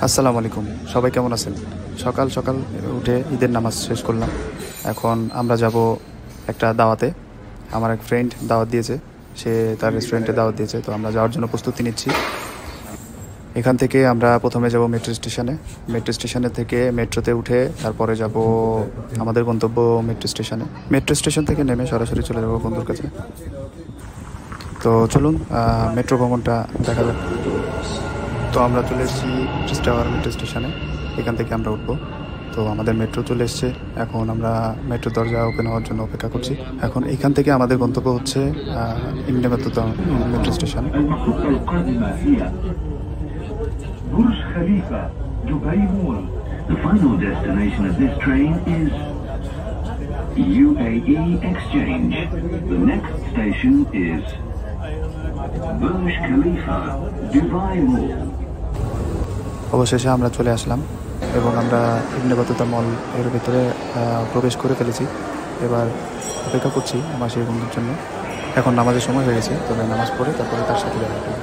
আসসালামু আলাইকুম, সবাই কেমন আছেন? সকাল সকাল উঠে ঈদের নামাজ শেষ করলাম। এখন আমরা যাব একটা দাওয়াতে। আমার এক ফ্রেন্ড দাওয়াত দিয়েছে, সে তার রেস্টুরেন্টে দাওয়াত দিয়েছে, তো আমরা যাওয়ার জন্য প্রস্তুতি নিচ্ছি। এখান থেকে আমরা প্রথমে যাব মেট্রো স্টেশনে। মেট্রো স্টেশনের থেকে মেট্রোতে উঠে তারপরে যাব আমাদের গন্তব্য মেট্রো স্টেশনে। মেট্রো স্টেশন থেকে নেমে সরাসরি চলে যাব বন্ধুর কাছে। তো চলুন মেট্রো ভ্রমণটা দেখা যাক। তো আমরা চলে এসেছি টাওয়ার মেট্রো স্টেশনে। এখান থেকে আমরা উঠবো। তো আমাদের মেট্রো চলে এসছে। এখন আমরা মেট্রো দরজা ওপেন হওয়ার জন্য অপেক্ষা করছি। এখন এখান থেকে আমাদের গন্তব্য হচ্ছে Ibn Battuta metro station. Burj Khalifa, Dubai Mall. The final destination of this train is UAE Exchange. The next station is Burj Khalifa, Dubai Mall. অবশেষে আমরা চলে আসলাম এবং আমরা ইবনে বাতুতা মল এর ভিতরে প্রবেশ করে ফেলেছি। এবার অপেক্ষা করছি আমার সেই বন্ধুর জন্য। এখন নামাজের সময় হয়ে গেছে, তবে নামাজ পড়ে তারপরে তার সাথে দেখা করব।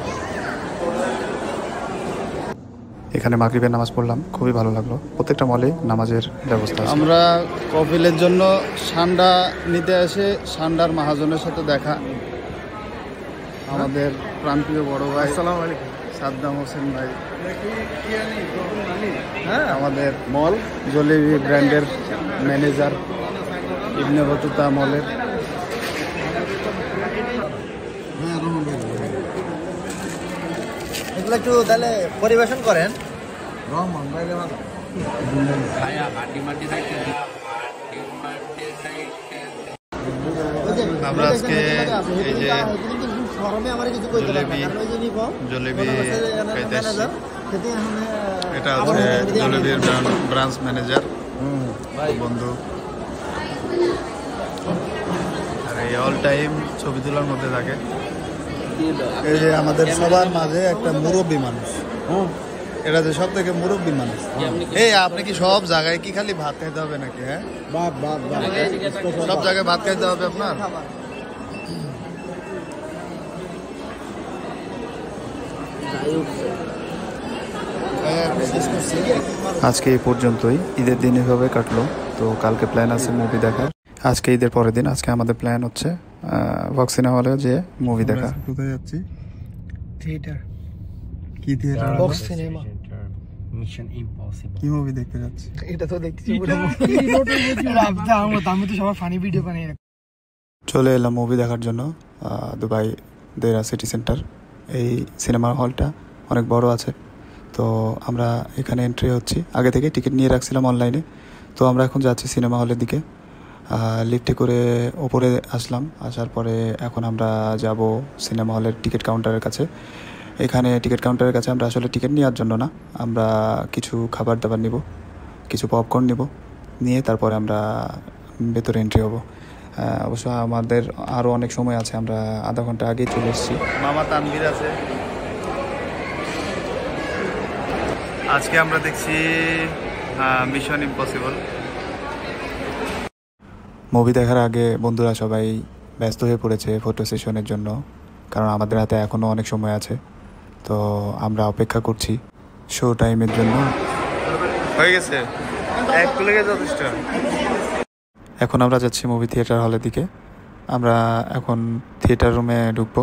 এখানে মাগরিবের নামাজ পড়লাম, খুবই ভালো লাগলো। প্রত্যেকটা মলে নামাজের ব্যবস্থা আছে। আমরা কপিলের জন্য সান্ডা নিতে এসে সান্ডার মহাজনের সাথে দেখা। আমাদের প্রান্তীয় বড় ভাই আসসালামু আলাইকুম সাদ্দাম হোসেন ভাই, হ্যাঁ আমাদের মল জলিবি ব্র্যান্ডের ম্যানেজার ইবনে বাতুতা মলের। এগুলো একটু তাহলে পরিবেশন করেন। আমরা আজকে এই যে জলেবি খাইতে আসছি। এটা হচ্ছে জলেবির ব্রাঞ্চ ম্যানেজার বন্ধু। আর এই অল টাইম ছবি তোলার মধ্যে থাকে। এই যে আমাদের সবার মাঝে একটা মুরব্বী মানুষ, এটা যে সব থেকে মুরব্বী মানুষ। এই আপনি কি সব জায়গায় কি খালি ভাত খাইতে হবে নাকি? হ্যাঁ, সব জায়গায় ভাত খাইতে হবে আপনার? আজকে এই পর্যন্তই। ঈদের দিন এভাবে কাটলো। তো কালকে প্ল্যান আছে মুভি দেখার। আজকে ঈদের পরের দিন, আজকে আমাদের প্ল্যান হচ্ছে ভক্স সিনেমা হলে যে মুভি দেখা। কোথায় যাচ্ছি? থিয়েটার। কি theatre? Box cinema. Mission impossible. কি মুভি দেখতে যাচ্ছি? এটা তো দেখছি আমি তো সবার ফানি ভিডিও বানিয়ে চলে এলাম মুভি দেখার জন্য দুবাই দেরা সিটি সেন্টার। এই সিনেমা হলটা অনেক বড় আছে। তো আমরা এখানে এন্ট্রি হচ্ছি। আগে থেকে টিকিট নিয়ে রাখছিলাম অনলাইনে। তো আমরা এখন যাচ্ছি সিনেমা হলের দিকে। লিফটে করে ওপরে আসলাম। আসার পরে এখন আমরা যাব সিনেমা হলের টিকিট কাউন্টারের কাছে। এখানে টিকিট কাউন্টারের কাছে আমরা আসলে টিকিট নেওয়ার জন্য না, আমরা কিছু খাবার দাবার নিব, কিছু পপকর্ন নিব, নিয়ে তারপরে আমরা ভেতরে এন্ট্রি হব। অবশ্য আমাদের আরও অনেক সময় আছে, আমরা আধা ঘন্টা আগেই চলে এসেছি। মামা তানভীর আছে। আজকে আমরা দেখছি মিশন ইম্পসিবল। মুভি দেখার আগে বন্ধুরা সবাই ব্যস্ত হয়ে পড়েছে ফটো সেশনের জন্য, কারণ আমাদের হাতে এখনও অনেক সময় আছে। তো আমরা অপেক্ষা করছি শো টাইমের জন্য। হয়ে গেছে, একটু লেগে যথেষ্ট। এখন আমরা যাচ্ছি মুভি থিয়েটার হলের দিকে। আমরা এখন থিয়েটার রুমে ঢুকবো।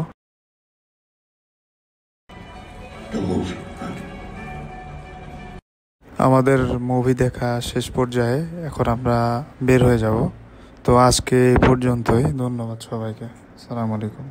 আমাদের মুভি দেখা শেষ পর্যায়ে, এখন আমরা বের হয়ে যাব। তো আজকে এই পর্যন্তই। ধন্যবাদ সবাইকে। আসসালামু আলাইকুম।